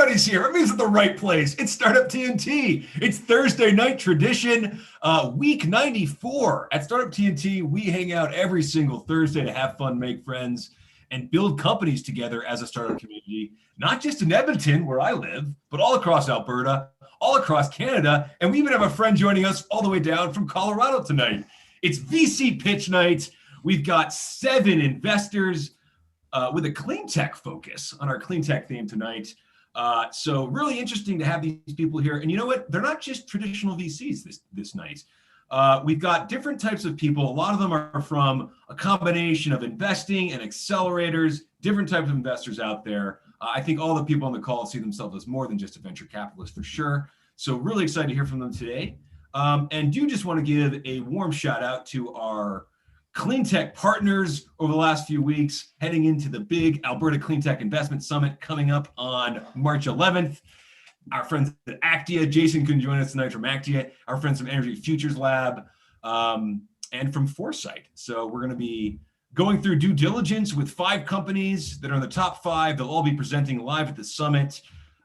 everybody's here. Everybody's at the right place. It's Startup TNT. It's Thursday night tradition, week 94. At Startup TNT, we hang out every single Thursday to have fun, make friends, and build companies together as a startup community, not just in Edmonton, where I live, but all across Alberta, all across Canada. And we even have a friend joining us all the way down from Colorado tonight. It's VC pitch night. We've got 7 investors with a clean tech focus on our clean tech theme tonight. So really interesting to have these people here. And you know what? They're not just traditional VCs this night. We've got different types of people. A lot of them are from a combination of investing and accelerators, different types of investors out there. I think all the people on the call see themselves as more than just a venture capitalist for sure. So really excited to hear from them today. And do just want to give a warm shout out to our clean tech partners over the last few weeks, heading into the big Alberta Clean Tech Investment Summit coming up on March 11th. Our friends at Actia, Jason can join us tonight from Actia, our friends from Energy Futures Lab, and from Foresight. So we're going to be going through due diligence with 5 companies that are in the top 5. They'll all be presenting live at the summit.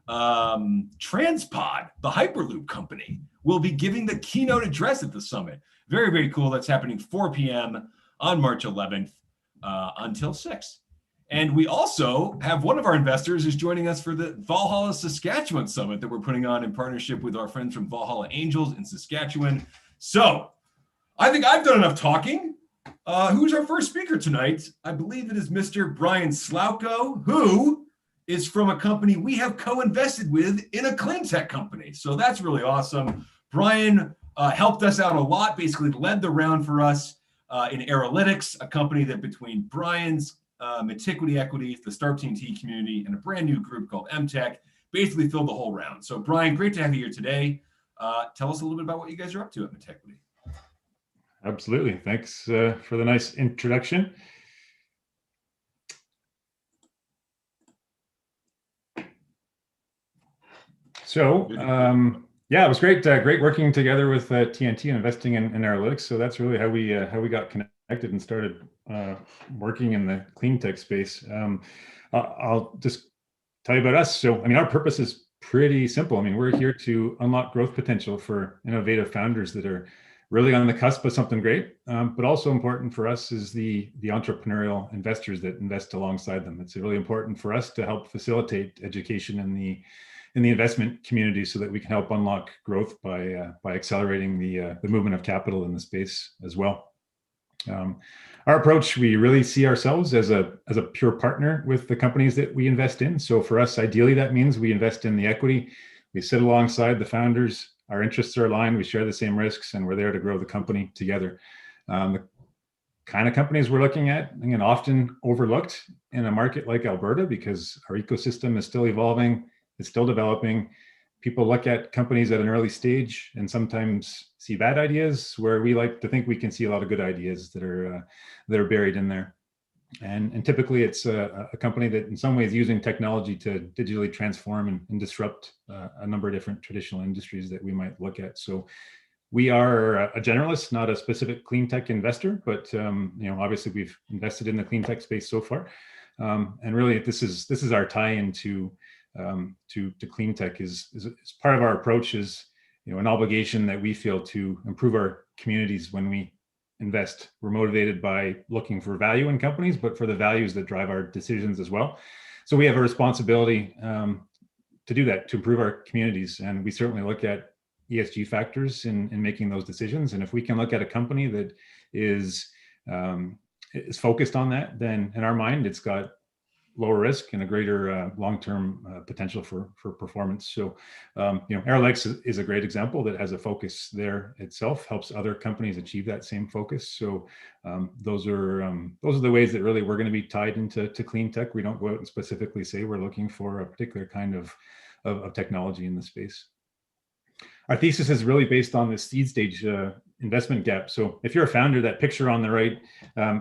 Transpod, the Hyperloop company, will be giving the keynote address at the summit. Very, very cool. That's happening 4 p.m. on March 11th until 6. And we also have one of our investors is joining us for the Valhalla Saskatchewan Summit that we're putting on in partnership with our friends from Valhalla Angels in Saskatchewan. So I think I've done enough talking. Who's our first speaker tonight? I believe it is Mr. Bryan Slauko, who is from a company we have co-invested with in a clean tech company. So that's really awesome. Bryan helped us out a lot, basically led the round for us in Aerolytics, a company that between Bryan's Metiquity Equities, the Startup TNT community, and a brand new group called MTech, basically filled the whole round. So Bryan, great to have you here today. Tell us a little bit about what you guys are up to at Metiquity. Absolutely. Thanks for the nice introduction. So, yeah, it was great. Great working together with TNT and investing in Aerolytics. So that's really how we got connected and started working in the clean tech space. I'll just tell you about us. So, I mean, our purpose is pretty simple. I mean, we're here to unlock growth potential for innovative founders that are really on the cusp of something great. But also important for us is the entrepreneurial investors that invest alongside them. It's really important for us to help facilitate education in the investment community so that we can help unlock growth by accelerating the movement of capital in the space as well. Our approach, we really see ourselves as a pure partner with the companies that we invest in. So for us, ideally, that means we invest in the equity. We sit alongside the founders. Our interests are aligned. We share the same risks, and we're there to grow the company together. The kind of companies we're looking at, again, often overlooked in a market like Alberta because our ecosystem is still evolving. It's still developing. People look at companies at an early stage and sometimes see bad ideas, where we like to think we can see a lot of good ideas that are buried in there. And typically it's a company that in some ways using technology to digitally transform and disrupt a number of different traditional industries that we might look at. So we are a generalist, not a specific clean tech investor, but obviously we've invested in the clean tech space so far. And really this is our tie-in to clean tech is part of our approach is an obligation that we feel to improve our communities when we invest. We're motivated by looking for value in companies, but for the values that drive our decisions as well. So we have a responsibility to do that, to improve our communities, and we certainly look at ESG factors in making those decisions. And if we can look at a company that is focused on that, then in our mind it's got lower risk and a greater long-term potential for performance. So, Aerolytics is a great example that has a focus there itself, helps other companies achieve that same focus. So, those are the ways that really we're going to be tied into clean tech. We don't go out and specifically say we're looking for a particular kind of technology in the space. Our thesis is really based on this seed stage investment gap. So if you're a founder, that picture on the right,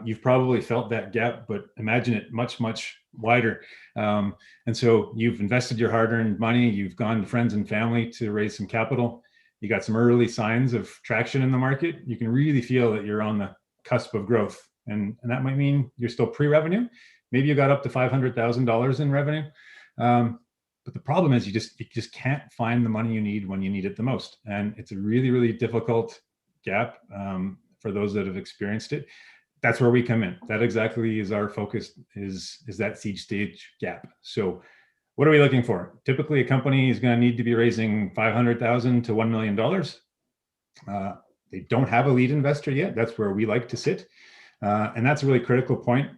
you've probably felt that gap, but imagine it much, much wider. And so you've invested your hard-earned money, you've gone to friends and family to raise some capital. You got some early signs of traction in the market. You can really feel that you're on the cusp of growth. And that might mean you're still pre-revenue. Maybe you got up to $500,000 in revenue. But But the problem is you just can't find the money you need when you need it the most. And it's a really, really difficult gap for those that have experienced it. That's where we come in. That exactly is our focus, is that seed stage gap. So what are we looking for? Typically, a company is going to need to be raising $500,000 to $1 million. They don't have a lead investor yet. That's where we like to sit. And that's a really critical point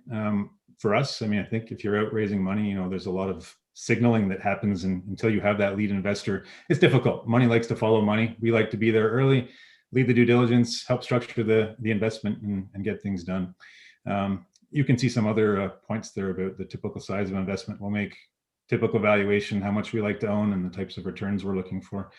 for us. I mean, I think if you're out raising money, there's a lot of signaling that happens, and until you have that lead investor, it's difficult. Money likes to follow money. We like to be there early, lead the due diligence, help structure the investment, and get things done. You can see some other points there about the typical size of investment we'll make, typical valuation, how much we like to own, and the types of returns we're looking for.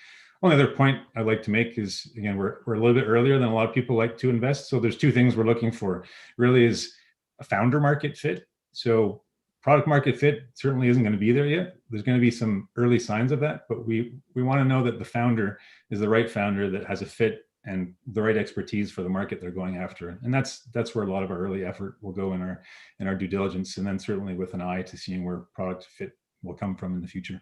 Only other point I'd like to make is, again, we're a little bit earlier than a lot of people like to invest. So there's two things we're looking for. Really is a founder market fit. So product market fit certainly isn't going to be there yet. There's going to be some early signs of that, but we want to know that the founder is the right founder that has a fit and the right expertise for the market they're going after. And that's where a lot of our early effort will go in our due diligence, and then certainly with an eye to seeing where product fit will come from in the future.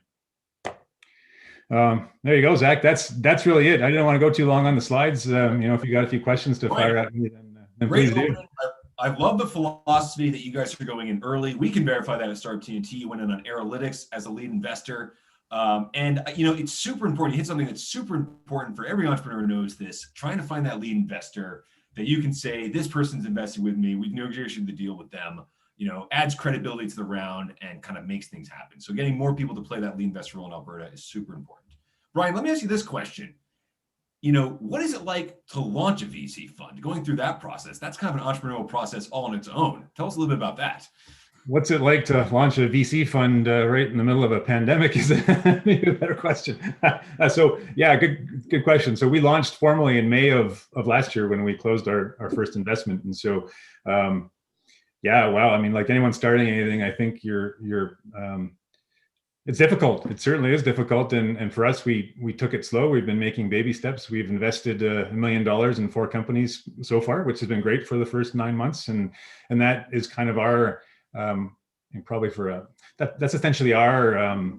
There you go, Zach. That's really it. I didn't want to go too long on the slides. If you got a few questions to fire at me, then please do. I love the philosophy that you guys are going in early. We can verify that at Startup TNT. You went in on Analytics as a lead investor. And it's super important. You hit something that's super important for every entrepreneur who knows this. Trying to find that lead investor that you can say, this person's investing with me. We've negotiated the deal with them. Adds credibility to the round and kind of makes things happen. So getting more people to play that lead investor role in Alberta is super important. Bryan, let me ask you this question. What is it like to launch a VC fund? Going through that process, that's kind of an entrepreneurial process all on its own. Tell us a little bit about that. What's it like to launch a VC fund right in the middle of a pandemic is maybe a better question. Good question. So we launched formally in May of last year when we closed our first investment. And so, I mean, like anyone starting anything, I think it's difficult. It certainly is difficult. And for us, we took it slow. We've been making baby steps. We've invested $1 million in 4 companies so far, which has been great for the first 9 months. And that is kind of our, and probably that's essentially our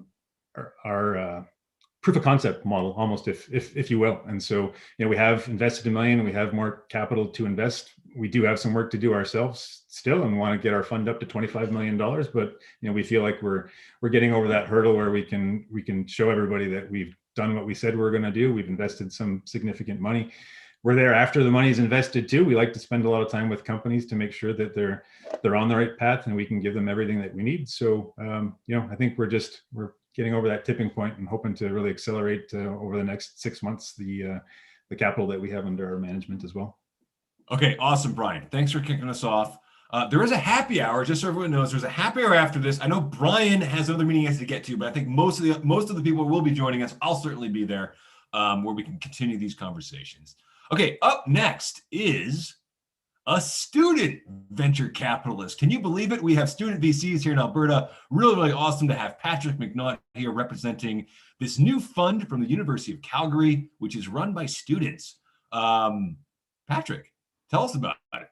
proof of concept model, almost, if you will. And so, we have invested $1 million, and we have more capital to invest. We do have some work to do ourselves still, and want to get our fund up to $25 million. But we feel like we're getting over that hurdle where we can show everybody that we've done what we said we were going to do. We've invested some significant money. We're there after the money's invested too. We like to spend a lot of time with companies to make sure that they're on the right path, and we can give them everything that we need. So I think we're getting over that tipping point and hoping to really accelerate over the next 6 months the capital that we have under our management as well. Okay, awesome, Bryan. Thanks for kicking us off. There is a happy hour, just so everyone knows. There's a happy hour after this. I know Bryan has another meeting he has to get to, but I think most of the people will be joining us. I'll certainly be there, where we can continue these conversations. Okay, up next is a student venture capitalist. Can you believe it? We have student VCs here in Alberta. Really, really awesome to have Patrick McNaught here representing this new fund from the University of Calgary, which is run by students. Patrick, tell us about it.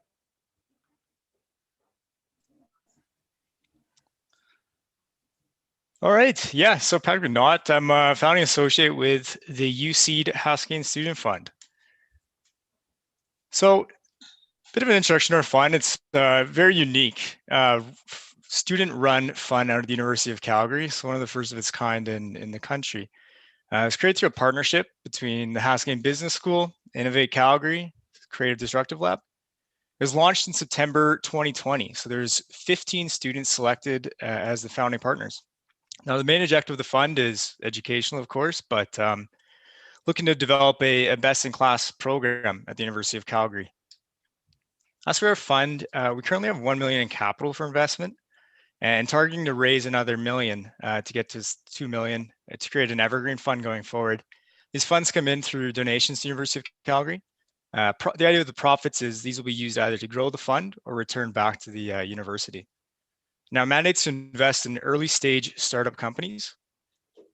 All right. Yeah. So Patrick McNaught, I'm a founding associate with the UCeed Haskins Student Fund. So, bit of an introduction to our fund. It's very unique student-run fund out of the University of Calgary. So one of the first of its kind in the country. It was created through a partnership between the Haskins Business School, Innovate Calgary, Creative Disruptive Lab. It was launched in September 2020. So there's 15 students selected as the founding partners. Now, the main objective of the fund is educational, of course, but looking to develop a best-in-class program at the University of Calgary. As for our fund, we currently have $1 million in capital for investment and targeting to raise another $1 million to get to $2 million to create an evergreen fund going forward. These funds come in through donations to the University of Calgary. The idea with the profits is these will be used either to grow the fund or return back to the university. Now, mandates to invest in early stage startup companies.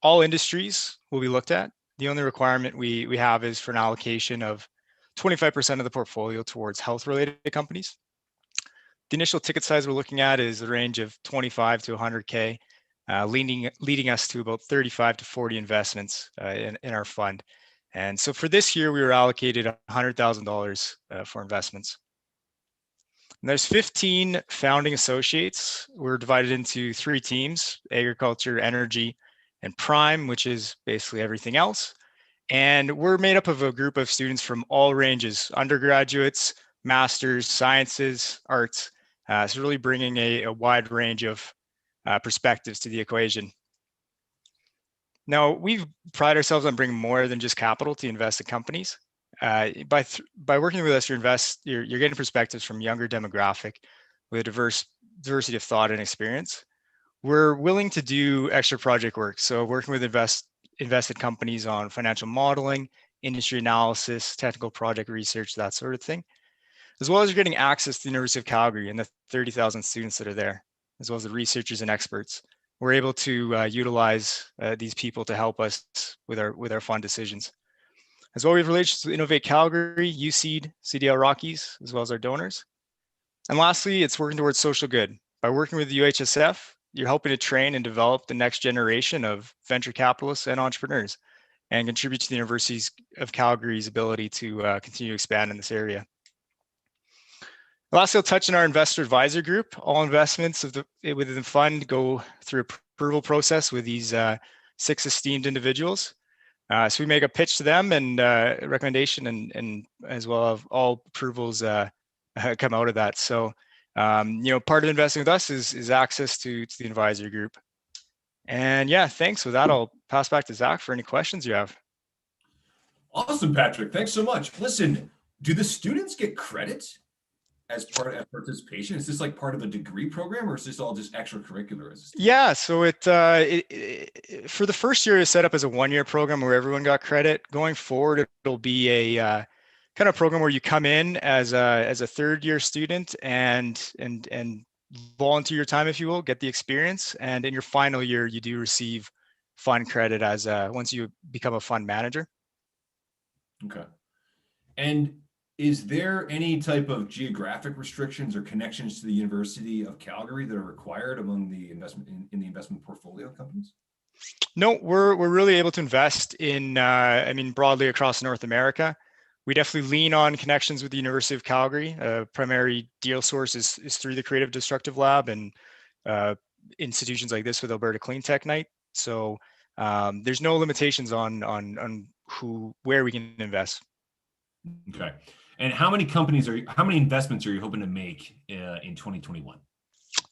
All industries will be looked at. The only requirement we have is for an allocation of 25% of the portfolio towards health-related companies. The initial ticket size we're looking at is the range of 25 to 100K. leading us to about 35 to 40 investments in our fund. And so for this year, we were allocated $100,000 for investments. And there's 15 founding associates. We're divided into 3 teams: agriculture, energy, and prime, which is basically everything else. And we're made up of a group of students from all ranges: undergraduates, masters, sciences, arts. So really bringing a wide range of perspectives to the equation. Now, we pride ourselves on bringing more than just capital to invest in companies. By working with us, you're getting perspectives from younger demographic with a diversity of thought and experience. We're willing to do extra project work. So working with invested companies on financial modeling, industry analysis, technical project research, that sort of thing, as well as you're getting access to the University of Calgary and the 30,000 students that are there, as well as the researchers and experts. We're able to utilize these people to help us with our fund decisions. As well, we have relations with Innovate Calgary, UCeed, CDL Rockies, as well as our donors. And lastly, it's working towards social good. By working with the UHSF, you're helping to train and develop the next generation of venture capitalists and entrepreneurs, and contribute to the University of Calgary's ability to continue to expand in this area. Lastly, I'll touch on our investor advisor group. All investments within the fund go through approval process with these 6 esteemed individuals. So we make a pitch to them and recommendation, and as well as all approvals come out of that. So part of investing with us is access to the advisory group. And yeah, thanks. With that, I'll pass back to Zach for any questions you have. Awesome, Patrick. Thanks so much. Listen, do the students get credit as part of participation? Is this like part of a degree program, or is this all just extracurricular? Yeah, so it for the first year is set up as a 1-year program where everyone got credit. Going forward, it'll be a kind of program where you come in as a 3rd-year student and volunteer your time, if you will, get the experience, and in your final year, you do receive fund credit as once you become a fund manager. Okay. And is there any type of geographic restrictions or connections to the University of Calgary that are required among the investment in the investment portfolio companies? No, we're really able to invest in broadly across North America. We definitely lean on connections with the University of Calgary. Primary deal source is through the Creative Destructive Lab and institutions like this with Alberta Cleantech Night. So there's no limitations on where we can invest. Okay. And how many investments are you hoping to make in 2021?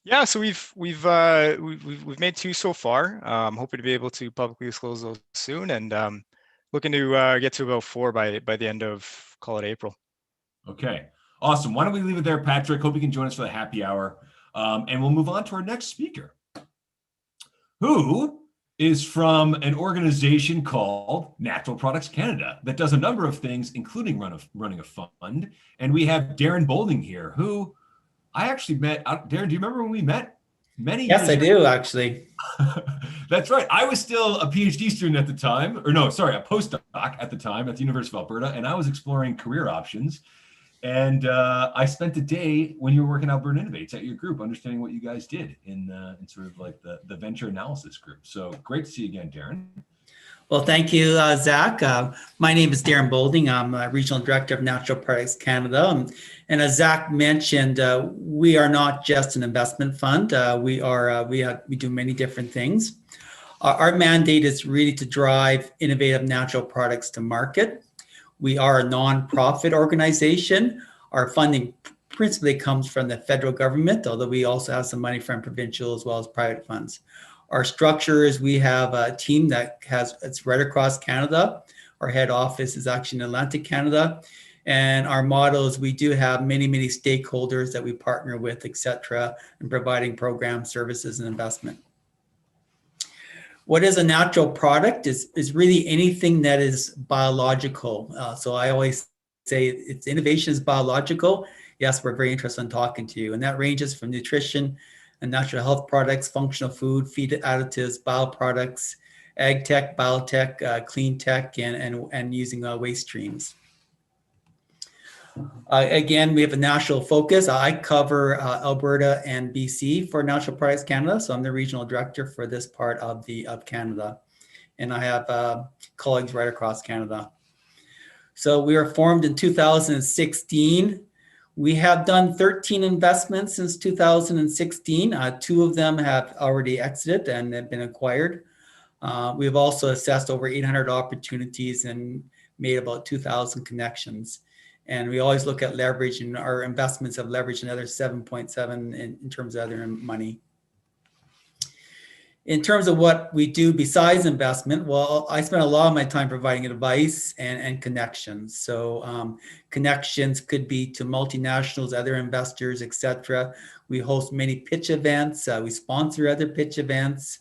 Yeah, so we've made 2 so far. I'm hoping to be able to publicly disclose those soon, and looking to get to about 4 by the end of, call it, April. Okay, awesome. Why don't we leave it there, Patrick? Hope you can join us for the happy hour, and we'll move on to our next speaker, who is from an organization called Natural Products Canada that does a number of things, including running a fund. And we have Darren Bolding here, who I actually met. Darren, do you remember when we met? Many years Yes, I do, actually. That's right. I was still a PhD student at the time, or no, sorry, a postdoc at the time at the University of Alberta, and I was exploring career options. And I spent a day when you were working at Alberta Innovates at your group, understanding what you guys did in sort of like the venture analysis group. So great to see you again, Darren. Well, thank you, Zach. My name is Darren Bolding. I'm a Regional Director of Natural Products Canada. And as Zach mentioned, we are not just an investment fund. We do many different things. Our mandate is really to drive innovative natural products to market. We are a nonprofit organization. Our funding principally comes from the federal government, although we also have some money from provincial as well as private funds. Our structure is we have a team it's right across Canada. Our head office is actually in Atlantic Canada. And our motto is we do have many, many stakeholders that we partner with, et cetera, in providing programs, services, and investment. What is a natural product is really anything that is biological. So I always say it's innovation is biological. Yes, we're very interested in talking to you. And that ranges from nutrition and natural health products, functional food, feed additives, bioproducts, ag tech, biotech, clean tech, and using waste streams. Again, we have a national focus. I cover Alberta and BC for Natural Products Canada. So I'm the regional director for this part of Canada. And I have colleagues right across Canada. So we were formed in 2016. We have done 13 investments since 2016. 2 of them have already exited and have been acquired. We've also assessed over 800 opportunities and made about 2,000 connections. And we always look at leverage, and our investments have leveraged another 7.7 in terms of other money. In terms of what we do besides investment, well, I spend a lot of my time providing advice and connections. So connections could be to multinationals, other investors, etc. We host many pitch events. We sponsor other pitch events.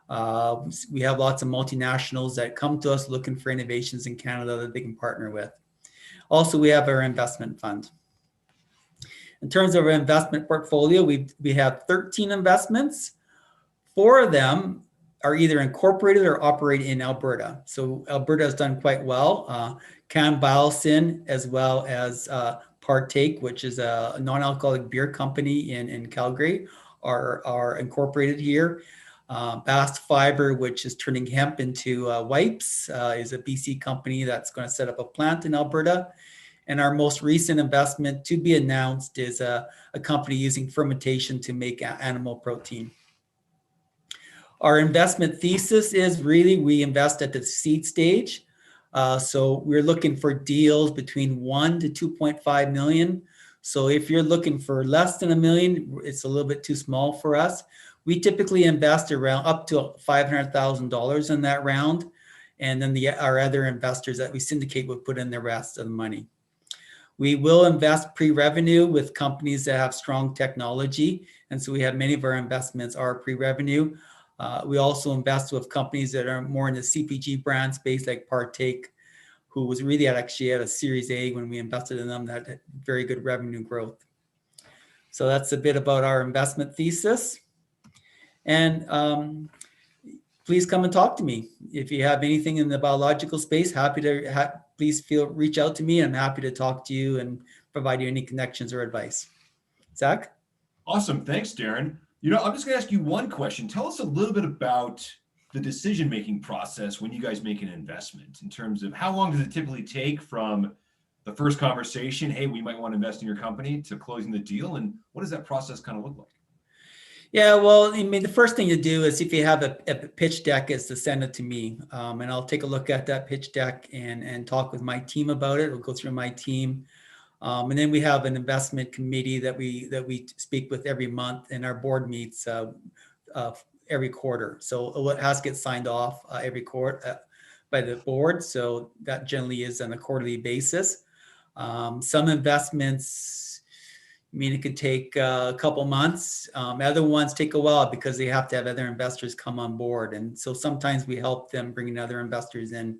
We have lots of multinationals that come to us looking for innovations in Canada that they can partner with. Also, we have our investment fund. In terms of our investment portfolio, we have 13 investments. 4 of them are either incorporated or operate in Alberta. So Alberta has done quite well. Can Biosyn, as well as Partake, which is a non-alcoholic beer company in Calgary, are incorporated here. Bast Fiber, which is turning hemp into wipes, is a BC company that's going to set up a plant in Alberta. And our most recent investment to be announced is a company using fermentation to make animal protein. Our investment thesis is really we invest at the seed stage. So we're looking for deals between 1 to 2.5 million. So if you're looking for less than $1 million, it's a little bit too small for us. We typically invest around up to $500,000 in that round. And then our other investors that we syndicate would put in the rest of the money. We will invest pre-revenue with companies that have strong technology. And so we have many of our investments are pre-revenue. We also invest with companies that are more in the CPG brand space, like Partake, who was really actually at a Series A when we invested in them, that had very good revenue growth. So that's a bit about our investment thesis. And please come and talk to me. If you have anything in the biological space, happy to please reach out to me. I'm happy to talk to you and provide you any connections or advice. Zach? Awesome. Thanks, Darren. I'm just going to ask you one question. Tell us a little bit about the decision-making process when you guys make an investment, in terms of how long does it typically take from the first conversation, hey, we might want to invest in your company, to closing the deal, and what does that process kind of look like? Yeah, well, I mean, the first thing you do is, if you have a pitch deck, is to send it to me, and I'll take a look at that pitch deck and talk with my team about it. We'll go through my team. And then we have an investment committee that we speak with every month, and our board meets every quarter. So it has to get signed off every quarter by the board. So that generally is on a quarterly basis. Some investments, I mean, it could take a couple months. Other ones take a while because they have to have other investors come on board. And so sometimes we help them bring in other investors in.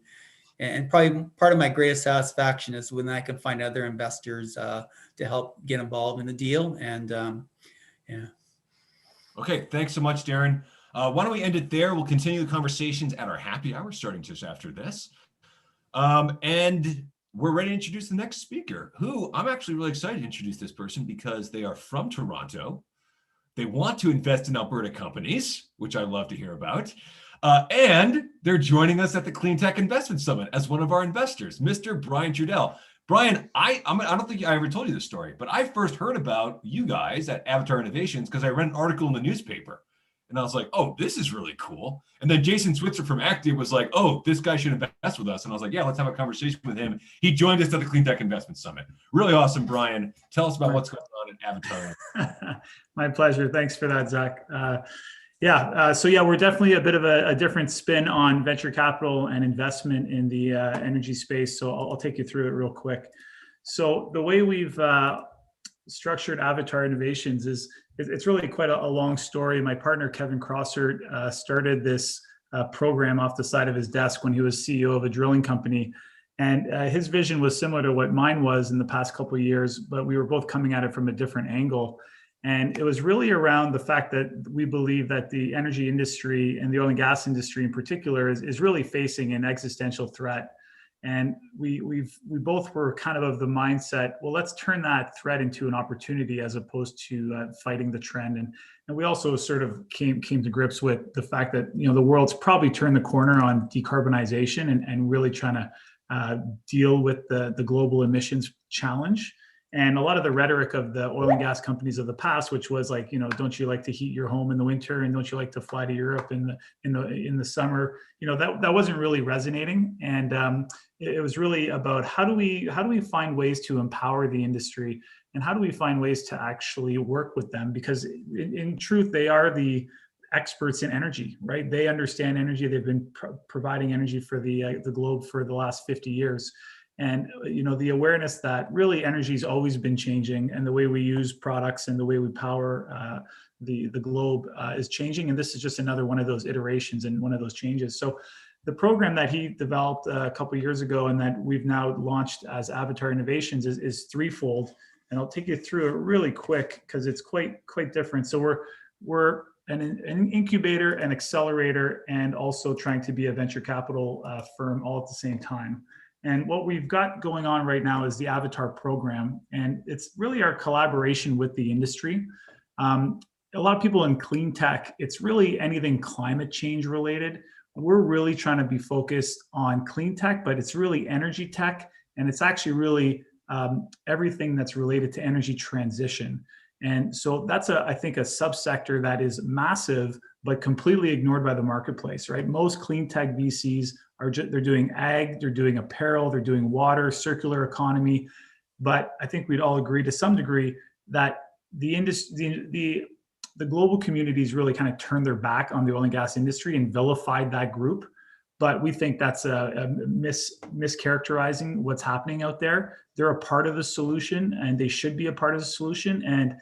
And probably part of my greatest satisfaction is when I can find other investors to help get involved in the deal. And yeah. Okay, thanks so much, Darren. Why don't we end it there? We'll continue the conversations at our happy hour starting just after this. And we're ready to introduce the next speaker, who I'm actually really excited to introduce this person because they are from Toronto. They want to invest in Alberta companies, which I love to hear about. And they're joining us at the Cleantech Investment Summit as one of our investors, Mr. Bryan Trudel. Bryan, I don't think I ever told you this story, but I first heard about you guys at Avatar Innovations because I read an article in the newspaper. And I was like, oh, this is really cool. And then Jason Switzer from Active was like, oh, this guy should invest with us. And I was like, yeah, let's have a conversation with him. He joined us at the Cleantech Investment Summit. Really awesome, Bryan. Tell us about what's going on at Avatar. My pleasure. Thanks for that, Zach. So we're definitely a bit of a different spin on venture capital and investment in the energy space. So I'll take you through it real quick. So the way we've structured Avatar Innovations is it's really quite a long story. My partner, Kevin Crossert, started this program off the side of his desk when he was CEO of a drilling company. And his vision was similar to what mine was in the past couple of years, but we were both coming at it from a different angle. And it was really around the fact that we believe that the energy industry and the oil and gas industry in particular is really facing an existential threat. And we both were kind of the mindset, well, let's turn that threat into an opportunity as opposed to fighting the trend. And we also sort of came to grips with the fact that, you know, the world's probably turned the corner on decarbonization and really trying to deal with the global emissions challenge. And a lot of the rhetoric of the oil and gas companies of the past, which was like, you know, don't you like to heat your home in the winter, and don't you like to fly to Europe in the summer? You know, that wasn't really resonating. And it was really about how do we find ways to empower the industry, and how do we find ways to actually work with them? Because in truth, they are the experts in energy, right? They understand energy. They've been providing energy for the globe for the last 50 years. And, you know, the awareness that really energy has always been changing, and the way we use products and the way we power the globe is changing. And this is just another one of those iterations and one of those changes. So the program that he developed a couple of years ago and that we've now launched as Avatar Innovations is threefold. And I'll take you through it really quick because it's quite different. So we're an incubator, an accelerator, and also trying to be a venture capital firm all at the same time. And what we've got going on right now is the Avatar program, and it's really our collaboration with the industry. A lot of people in clean tech, it's really anything climate change related. We're really trying to be focused on clean tech, but it's really energy tech, and it's actually really everything that's related to energy transition. And so that's I think a subsector that is massive, but completely ignored by the marketplace, right? Most clean tech VCs they're doing ag, they're doing apparel, they're doing water, circular economy. But I think we'd all agree to some degree that the global communities really kind of turned their back on the oil and gas industry and vilified that group. But we think that's a mischaracterizing what's happening out there. They're a part of the solution, and they should be a part of the solution. And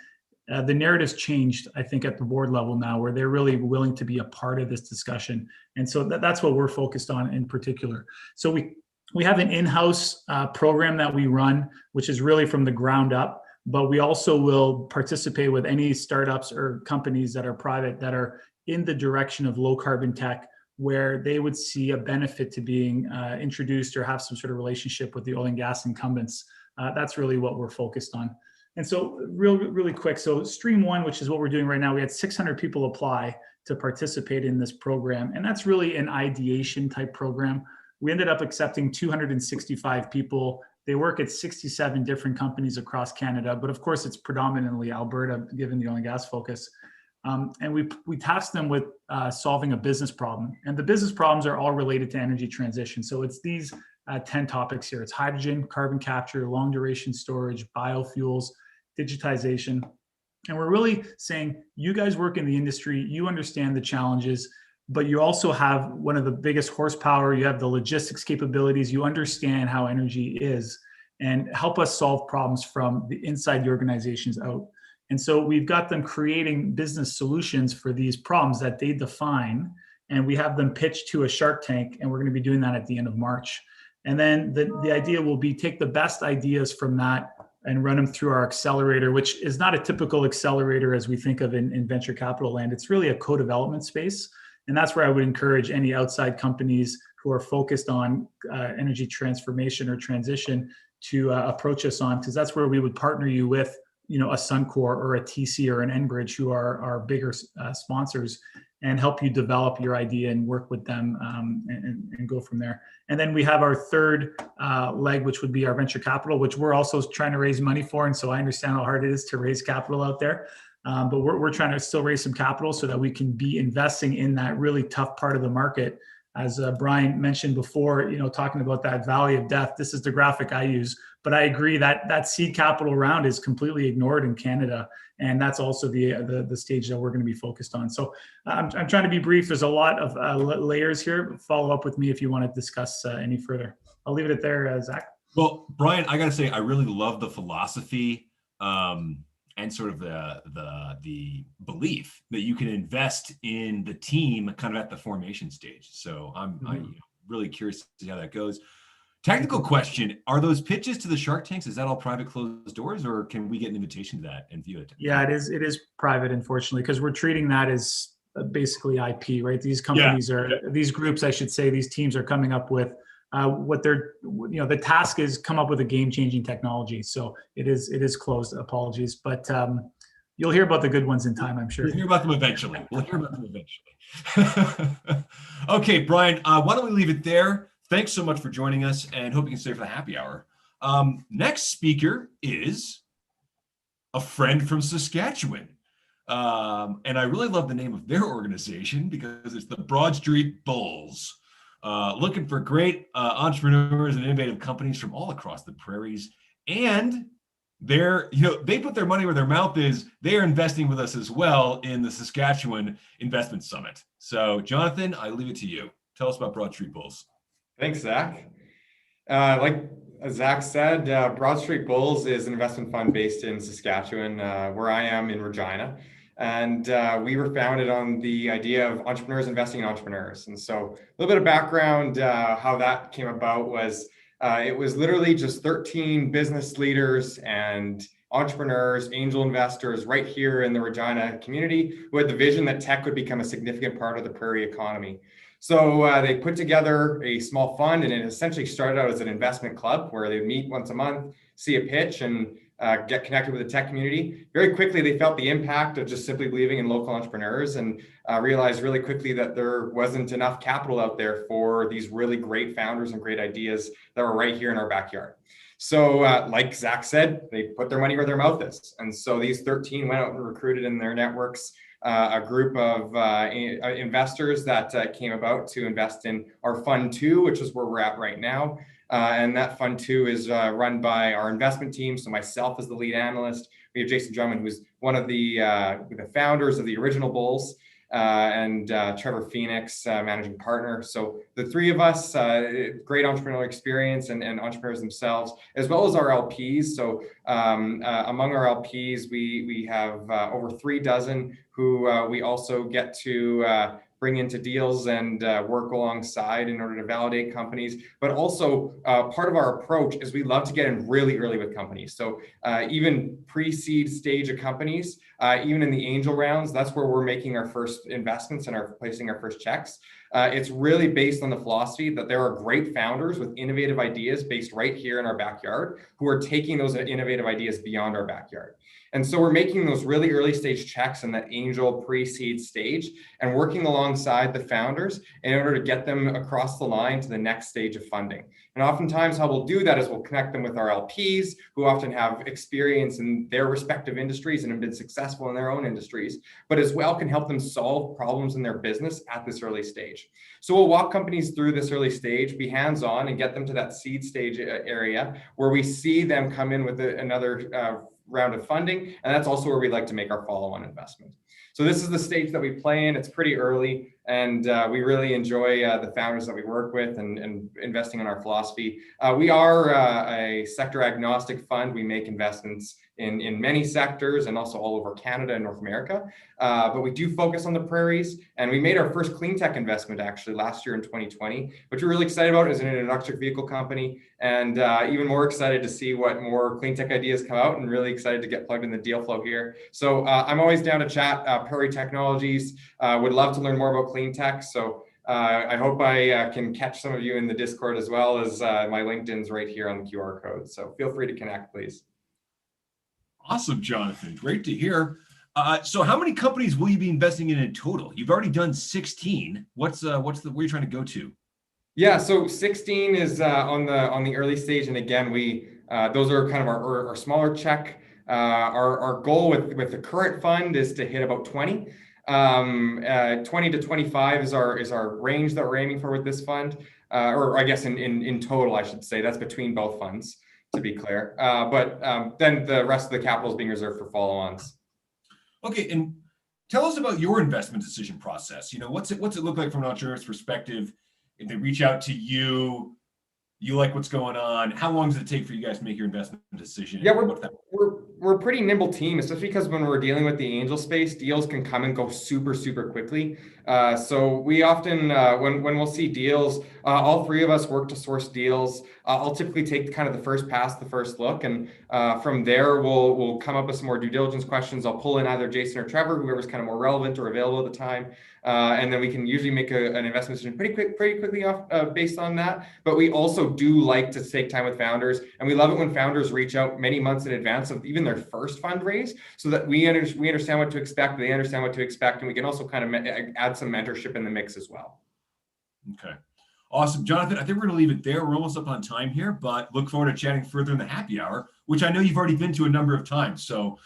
the narrative's changed, I think, at the board level now, where they're really willing to be a part of this discussion. And so that's what we're focused on in particular. So we have an in-house program that we run, which is really from the ground up. But we also will participate with any startups or companies that are private that are in the direction of low carbon tech, where they would see a benefit to being introduced or have some sort of relationship with the oil and gas incumbents. That's really what we're focused on. And so really quick, so stream one, which is what we're doing right now, we had 600 people apply to participate in this program. And that's really an ideation type program. We ended up accepting 265 people. They work at 67 different companies across Canada, but of course it's predominantly Alberta, given the oil and gas focus. And we tasked them with solving a business problem. And the business problems are all related to energy transition. So it's these 10 topics here. It's hydrogen, carbon capture, long duration storage, biofuels, digitization. And we're really saying, you guys work in the industry, you understand the challenges, but you also have one of the biggest horsepower, you have the logistics capabilities, you understand how energy is, and help us solve problems from the inside the organizations out. And so we've got them creating business solutions for these problems that they define, and we have them pitched to a Shark Tank, and we're going to be doing that at the end of March. And then the idea will be take the best ideas from that and run them through our accelerator, which is not a typical accelerator as we think of in venture capital land. It's really a co-development space. And that's where I would encourage any outside companies who are focused on energy transformation or transition to approach us on, because that's where we would partner you with, you know, a Suncor or a TC or an Enbridge, who are our bigger sponsors, and help you develop your idea and work with them and go from there. And then we have our third leg, which would be our venture capital, which we're also trying to raise money for. And so I understand how hard it is to raise capital out there. But we're trying to still raise some capital so that we can be investing in that really tough part of the market. As Bryan mentioned before, you know, talking about that valley of death, this is the graphic I use, but I agree that seed capital round is completely ignored in Canada. And that's also the stage that we're going to be focused on. So I'm trying to be brief. There's a lot of layers here. Follow up with me if you want to discuss any further. I'll leave it at there, Zach. Well, Bryan, I got to say, I really love the philosophy and sort of the belief that you can invest in the team kind of at the formation stage. So I'm really curious to see how that goes. Technical question: are those pitches to the Shark Tanks, is that all private closed doors, or can we get an invitation to that and view it? Yeah, it is private, unfortunately, because we're treating that as basically IP, right? These companies these groups, I should say, these teams are coming up with what they're, the task is come up with a game-changing technology. So it is closed. Apologies, but you'll hear about the good ones in time, I'm sure. We'll hear about them eventually. Okay, Bryan, why don't we leave it there? Thanks so much for joining us, and hope you can stay for the happy hour. Next speaker is a friend from Saskatchewan. And I really love the name of their organization because it's the Broad Street Bulls. Looking for great entrepreneurs and innovative companies from all across the prairies. And they put their money where their mouth is. They are investing with us as well in the Saskatchewan Investment Summit. So Jonathan, I leave it to you. Tell us about Broad Street Bulls. Thanks, Zach. Like Zach said, Broad Street Bulls is an investment fund based in Saskatchewan, where I am in Regina. And we were founded on the idea of entrepreneurs investing in entrepreneurs. And so a little bit of background, how that came about was it was literally just 13 business leaders and entrepreneurs, angel investors right here in the Regina community who had the vision that tech would become a significant part of the prairie economy. So they put together a small fund, and it essentially started out as an investment club where they meet once a month, see a pitch, and get connected with the tech community. Very quickly, they felt the impact of just simply believing in local entrepreneurs, and realized really quickly that there wasn't enough capital out there for these really great founders and great ideas that were right here in our backyard. So like Zach said, they put their money where their mouth is. And so these 13 went out and recruited in their networks a group of investors that came about to invest in our Fund 2, which is where we're at right now. And that Fund 2 is run by our investment team. So myself as the lead analyst, we have Jason Drummond, who's one of the founders of the original Bulls, and Trevor Phoenix, managing partner. So the three of us, great entrepreneurial experience and entrepreneurs themselves, as well as our LPs. So among our LPs, we have over 36 who we also get to bring into deals and work alongside in order to validate companies. But also part of our approach is we love to get in really early with companies. So even pre-seed stage of companies, even in the angel rounds, that's where we're making our first investments and are placing our first checks. It's really based on the philosophy that there are great founders with innovative ideas based right here in our backyard who are taking those innovative ideas beyond our backyard. And so we're making those really early stage checks in that angel pre-seed stage and working alongside the founders in order to get them across the line to the next stage of funding. And oftentimes how we'll do that is we'll connect them with our LPs who often have experience in their respective industries and have been successful in their own industries, but as well can help them solve problems in their business at this early stage. So we'll walk companies through this early stage, be hands-on and get them to that seed stage area where we see them come in with another round of funding. And that's also where we like to make our follow-on investment. So this is the stage that we play in. It's pretty early, and we really enjoy the founders that we work with and investing in our philosophy. We are a sector agnostic fund. We make investments in many sectors and also all over Canada and North America. But we do focus on the prairies, and we made our first clean tech investment actually last year in 2020, which we're really excited about as an electric vehicle company, and even more excited to see what more clean tech ideas come out, and really excited to get plugged in the deal flow here. So I'm always down to chat. Prairie Technologies, would love to learn more about clean tech. So I hope I can catch some of you in the Discord, as well as my LinkedIn's right here on the QR code. So feel free to connect, please. Awesome, Jonathan. Great to hear. So how many companies will you be investing in total? You've already done 16. Where are you trying to go to? Yeah, so 16 is on the early stage. And again, those are kind of our smaller check. Our goal with the current fund is to hit about 20. 20 to 25 is our range that we're aiming for with this fund, or I guess in total, I should say. That's between both funds, to be clear. But then the rest of the capital is being reserved for follow-ons. Okay, and tell us about your investment decision process. What's it look like from an entrepreneur's perspective? If they reach out to you, you like what's going on. How long does it take for you guys to make your investment decision? Yeah, we're a pretty nimble team, especially because when we're dealing with the angel space, deals can come and go super quickly. So we often, when we'll see deals, all three of us work to source deals. I'll typically take kind of the first pass, the first look, and from there we'll come up with some more due diligence questions. I'll pull in either Jason or Trevor, whoever's kind of more relevant or available at the time, and then we can usually make an investment decision pretty quickly off based on that. But we also do like to take time with founders, and we love it when founders reach out many months in advance of even their first fundraise, so that we understand what to expect, they understand what to expect, and we can also kind of add some mentorship in the mix as well. Okay. Awesome. Jonathan, I think we're going to leave it there. We're almost up on time here, but look forward to chatting further in the happy hour, which I know you've already been to a number of times. So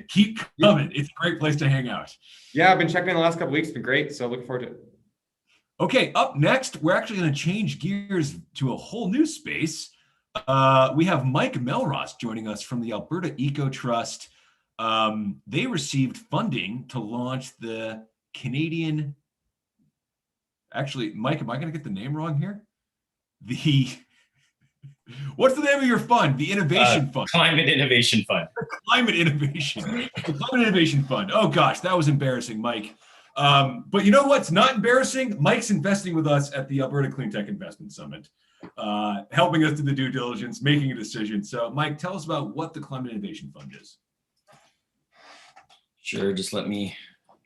keep coming. It's a great place to hang out. Yeah, I've been checking in the last couple of weeks. It's been great. So looking forward to it. Okay, up next, we're actually going to change gears to a whole new space. We have Mike Mellross joining us from the Alberta Eco Trust. They received funding to launch the Canadian. Actually, Mike, am I going to get the name wrong here? What's the name of your fund? The Innovation Fund. Climate Innovation Fund. The Climate Innovation Fund. Oh gosh, that was embarrassing, Mike. But you know what's not embarrassing? Mike's investing with us at the Alberta Cleantech Investment Summit, helping us do the due diligence, making a decision. So Mike, tell us about what the Climate Innovation Fund is. Sure, just let me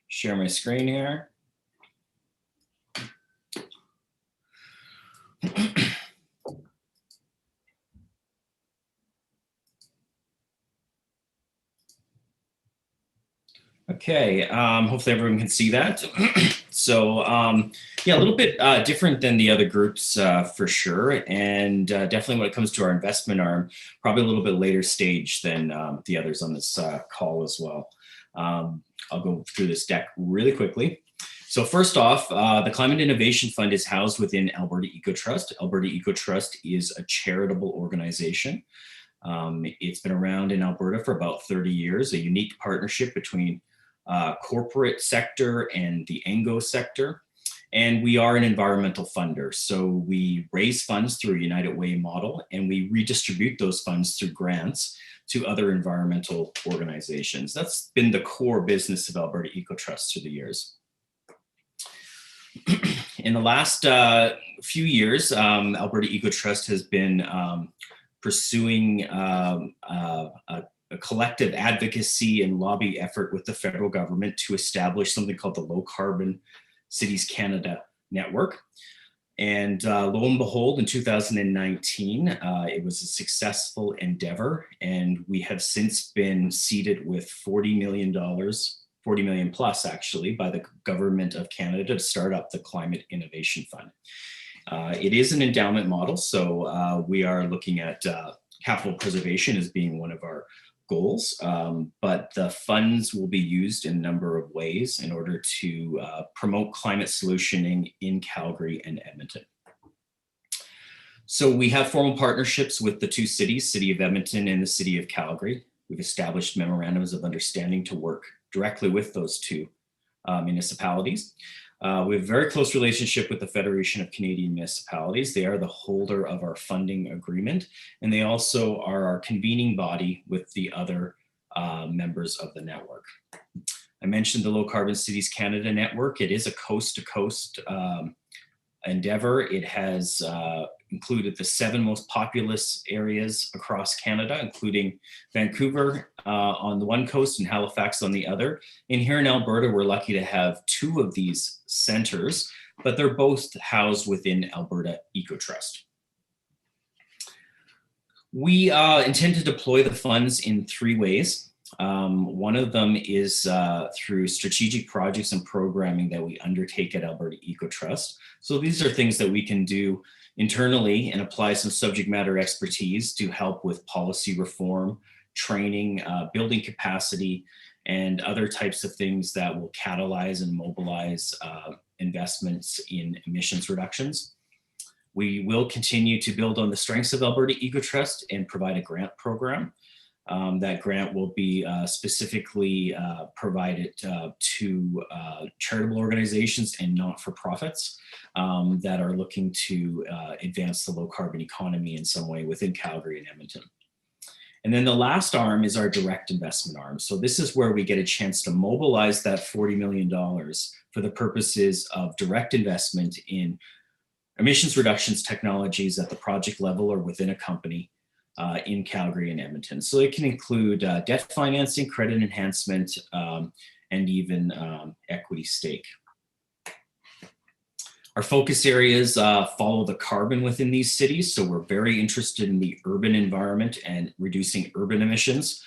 share my screen here. Okay, hopefully everyone can see that. So yeah, a little bit different than the other groups for sure. And definitely when it comes to our investment arm, probably a little bit later stage than the others on this call as well. I'll go through this deck really quickly. So first off, the Climate Innovation Fund is housed within Alberta Eco Trust. Alberta Eco Trust is a charitable organization. It's been around in Alberta for about 30 years, a unique partnership between corporate sector and the ANGO sector. And we are an environmental funder. So we raise funds through a United Way model, and we redistribute those funds through grants to other environmental organizations. That's been the core business of Alberta Eco Trust through the years. In the last few years, Alberta Eco Trust has been pursuing a collective advocacy and lobby effort with the federal government to establish something called the Low Carbon Cities Canada Network. And lo and behold, in 2019, it was a successful endeavor, and we have since been seeded with $40 million, 40 million plus actually, by the government of Canada to start up the Climate Innovation Fund. It is an endowment model, so we are looking at capital preservation as being one of our goals, but the funds will be used in a number of ways in order to promote climate solutioning in Calgary and Edmonton. So we have formal partnerships with the two cities, City of Edmonton and the City of Calgary. We've established memorandums of understanding to work directly with those two municipalities. We have a very close relationship with the Federation of Canadian Municipalities. They are the holder of our funding agreement, and they also are our convening body with the other members of the network. I mentioned the Low Carbon Cities Canada Network. It is a coast-to-coast endeavor. It has included the 7 most populous areas across Canada, including Vancouver on the one coast and Halifax on the other. And here in Alberta, we're lucky to have 2 of these centers, but they're both housed within Alberta Eco Trust. We intend to deploy the funds in 3 ways. One of them is through strategic projects and programming that we undertake at Alberta Eco Trust. So these are things that we can do internally and apply some subject matter expertise to help with policy reform, training, building capacity, and other types of things that will catalyze and mobilize investments in emissions reductions. We will continue to build on the strengths of Alberta Eco Trust and provide a grant program. That grant will be specifically provided to charitable organizations and not-for-profits that are looking to advance the low-carbon economy in some way within Calgary and Edmonton. And then the last arm is our direct investment arm. So this is where we get a chance to mobilize that $40 million for the purposes of direct investment in emissions reductions technologies at the project level or within a company in Calgary and Edmonton. So it can include debt financing, credit enhancement, and even equity stake. Our focus areas follow the carbon within these cities. So we're very interested in the urban environment and reducing urban emissions.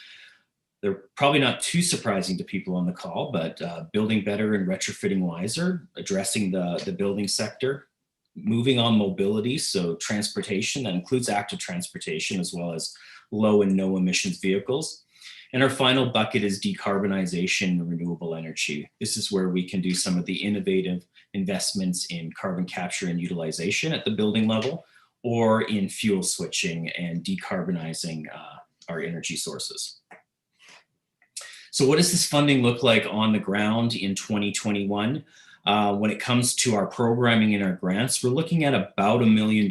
They're probably not too surprising to people on the call, but building better and retrofitting wiser, addressing the building sector, moving on mobility, so transportation, that includes active transportation as well as low and no emissions vehicles. And our final bucket is decarbonization and renewable energy. This is where we can do some of the innovative investments in carbon capture and utilization at the building level, or in fuel switching and decarbonizing our energy sources. So what does this funding look like on the ground in 2021? When it comes to our programming and our grants, we're looking at about $1 million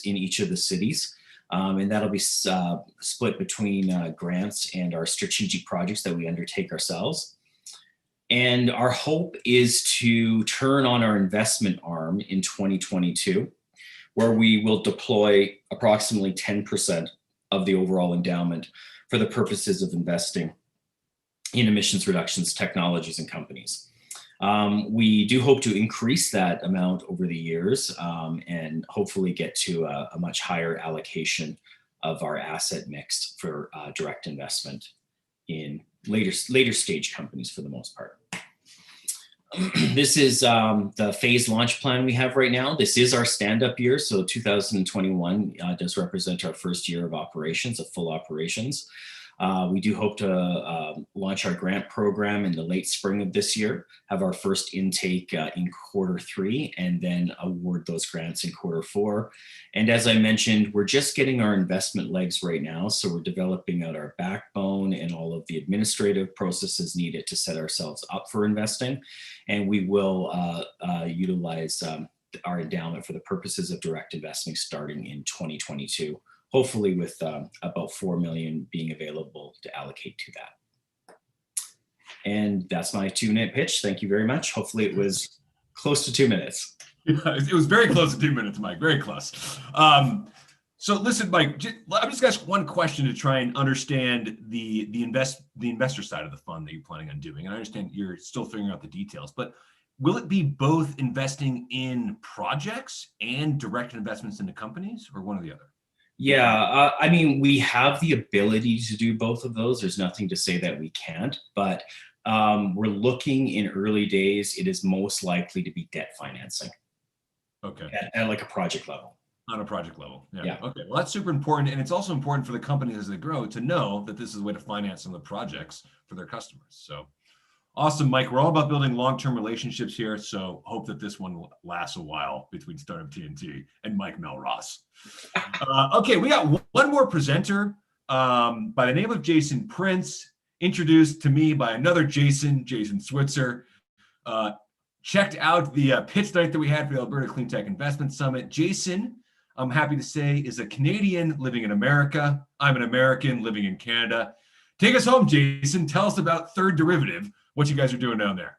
in each of the cities. And that'll be split between grants and our strategic projects that we undertake ourselves. And our hope is to turn on our investment arm in 2022, where we will deploy approximately 10% of the overall endowment for the purposes of investing in emissions reductions technologies and companies. We do hope to increase that amount over the years and hopefully get to a much higher allocation of our asset mix for direct investment in later stage companies for the most part. This is the phase launch plan we have right now. This is our stand-up year, so 2021 does represent our first year of operations, of full operations. We do hope to launch our grant program in the late spring of this year, have our first intake in Q3, and then award those grants in Q4. And as I mentioned, we're just getting our investment legs right now. So we're developing out our backbone and all of the administrative processes needed to set ourselves up for investing. And we will utilize our endowment for the purposes of direct investing starting in 2022. Hopefully with about 4 million being available to allocate to that. And that's my 2-minute pitch. Thank you very much. Hopefully it was close to 2 minutes. It was very close to 2 minutes, Mike, very close. So listen, Mike, I'm just gonna ask one question to try and understand the investor side of the fund that you're planning on doing. And I understand you're still figuring out the details, but will it be both investing in projects and direct investments into companies, or one or the other? Yeah, I mean, we have the ability to do both of those. There's nothing to say that we can't, but we're looking in early days, it is most likely to be debt financing. Okay. At like a project level. On a project level. Yeah. Okay. Well, that's super important. And it's also important for the companies as they grow to know that this is a way to finance some of the projects for their customers. So awesome, Mike. We're all about building long-term relationships here. So hope that this one will last a while between Startup TNT and Mike Mellross. Okay, we got one more presenter by the name of Jason Prince, introduced to me by another Jason Switzer. Checked out the pitch night that we had for the Alberta Cleantech Investment Summit. Jason, I'm happy to say, is a Canadian living in America. I'm an American living in Canada. Take us home, Jason. Tell us about Third Derivative, what you guys are doing down there.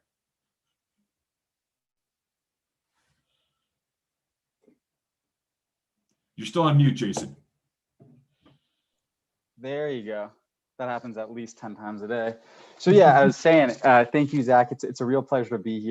You're still on mute, Jason. There you go. That happens at least 10 times a day. So yeah, I was saying, thank you, Zach. It's a real pleasure to be here.